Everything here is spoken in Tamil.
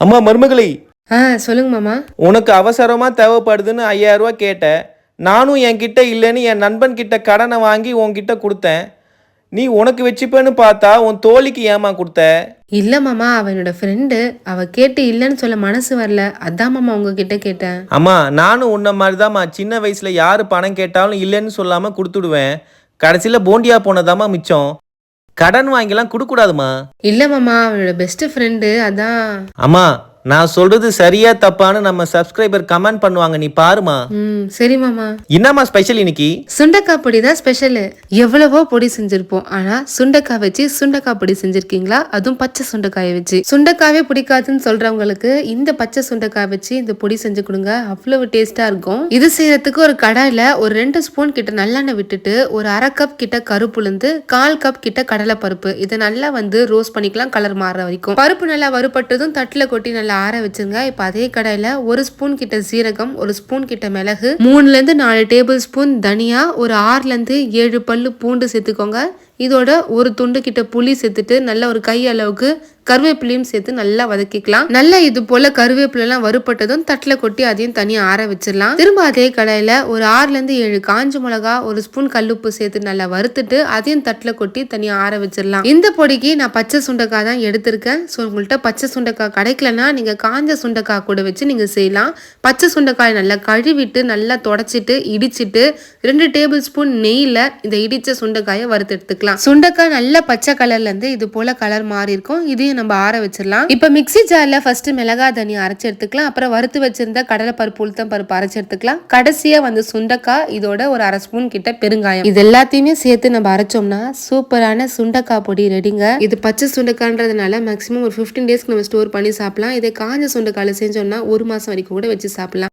அம்மா மருமகளே, சொல்லுங்க மாமா. உனக்கு அவசரமா தேவைப்படுதுன்னு 5000 ரூபாய் கேட்ட. நானும் என்கிட்ட இல்லைன்னு என் நண்பன் கிட்ட கடனை வாங்கி உன்கிட்ட கொடுத்தேன். நீ உனக்கு வச்சுப்பேன்னு பார்த்தா உன் தோழிக்கு ஏமா கொடுத்த? இல்ல மாமா, அவ என்னோட ஃப்ரெண்டு. அவ கேட்டு இல்லைன்னு சொல்ல மனசு வரல. அதான் மாமா உங்ககிட்ட கேட்டேன். அம்மா நானும் உன்ன மாதிரிதாம்மா. சின்ன வயசுல யாரு பணம் கேட்டாலும் இல்லைன்னு சொல்லாம கொடுத்துடுவேன். கடைசியில போண்டியா போனதாம்மா மிச்சம். கடன் வாங்கிலாம் கொடுக்கூடாதுமா. இல்ல மாமா, அவனோட பெஸ்ட் ஃப்ரெண்டு அதான். அம்மா நான் சொல்றது சரியா தப்பான்னு நம்ம சப்ஸ்கிரைபர் கமெண்ட் பண்ணுவாங்க, நீ பாருமா. சரி மாமா. என்னம்மா ஸ்பெஷல் இன்னைக்கு? சுண்டக்காய் பொடி தான் ஸ்பெஷல். எவ்வளவோ பொடி செஞ்சிருப்போம், ஆனா சுண்டக்காய் வச்சு சுண்டக்காய் பொடி செஞ்சிருக்கீங்களா? அதுவும் பச்சை சுண்டைக்காயை வச்சு. சுண்டைக்காவே பிடிக்காதுன்னு சொல்றவங்களுக்கு இந்த பச்சை சுண்டைக்காய் வச்சு இந்த பொடி செஞ்சு கொடுங்க, அவ்வளவு டேஸ்டா இருக்கும். இது செய்யறதுக்கு ஒரு கடாயில ஒரு 2 ஸ்பூன் கிட்ட நல்லெண்ணெய் விட்டுட்டு ஒரு 1/2 கப் கிட்ட கருப்புளுந்து, 1/4 கப் கிட்ட கடலை பருப்பு, இதை நல்லா ரோஸ்ட் பண்ணிக்கலாம் கலர் மாற வரைக்கும். பருப்பு நல்லா வறுபட்டதும் தட்டுல கொட்டி நல்லா ஆற வச்சுங்க. இப்ப அதே கடாயில 1 ஸ்பூன் கிட்ட சீரகம், 1 ஸ்பூன் கிட்ட மிளகு, 3ல இருந்து 4 டேபிள் ஸ்பூன் தனியா, ஒரு 6ல இருந்து 7 பல்லு பூண்டு சேர்த்துக்கோங்க. இதோட ஒரு துண்டு கிட்ட புளி சேர்த்துட்டு நல்லா ஒரு கை அளவுக்கு கருவேப்பிலையும் சேர்த்து நல்லா வதக்கிக்கலாம். நல்லா இது போல கருவேப்பிலை எல்லாம் வறுப்பட்டதும் தட்டுல கொட்டி அதையும் தனியா ஆற வச்சிடலாம். திரும்ப அதே கடாயில ஒரு 6ல இருந்து 7 காஞ்ச மிளகா, 1 ஸ்பூன் கல்லுப்பு சேர்த்து நல்லா வறுத்துட்டு அதையும் தட்டுல கொட்டி தனியா ஆற வச்சிடலாம். இந்த பொடிக்கு நான் பச்சை சுண்டைக்காய் தான் எடுத்திருக்கேன். ஸோ உங்கள்கிட்ட பச்சை சுண்டைக்காய் கிடைக்கலன்னா நீங்க காஞ்ச சுண்டைக்காய் கூட வச்சு நீங்க செய்யலாம். பச்சை சுண்டைக்காய் நல்லா கழுவிட்டு நல்லா தொடச்சிட்டு இடிச்சிட்டு 2 டேபிள் ஸ்பூன் நெய்ல இந்த இடிச்ச சுண்டைக்காயை வறுத்து எடுத்துக்கலாம். சுண்டைக்காய் நல்ல பச்சை கலர்ல இருந்து இது போல கலர் மாறி இருக்கும். இதையும் நம்ம ஆற வச்சிடலாம். இப்ப மிக்ஸி ஜார்ல ஃபர்ஸ்ட் மிளகாய் தனியா அரைச்சு எடுத்துக்கலாம். அப்புறம் வறுத்து வச்சிருந்த கடலை பருப்பு, உளுத்தம் பருப்பு அரைச்சு எடுத்துக்கலாம். கடைசியா சுண்டைக்காய், இதோட ஒரு 1/2 ஸ்பூன் கிட்ட பெருங்காயம், இது எல்லாத்தையுமே சேர்த்து நம்ம அரைச்சோம்னா சூப்பரான சுண்டைக்காய் பொடி ரெடிங்க. இது பச்சை சுண்டைக்காய்ன்றதுனால மேக்ஸிமம் ஒரு 15 டேஸ்க்கு நம்ம ஸ்டோர் பண்ணி சாப்பிடலாம். இதே காஞ்ச சுண்டைக்காயில செஞ்சோம்னா 1 மாசம் வரைக்கும் கூட வச்சு சாப்பிடலாம்.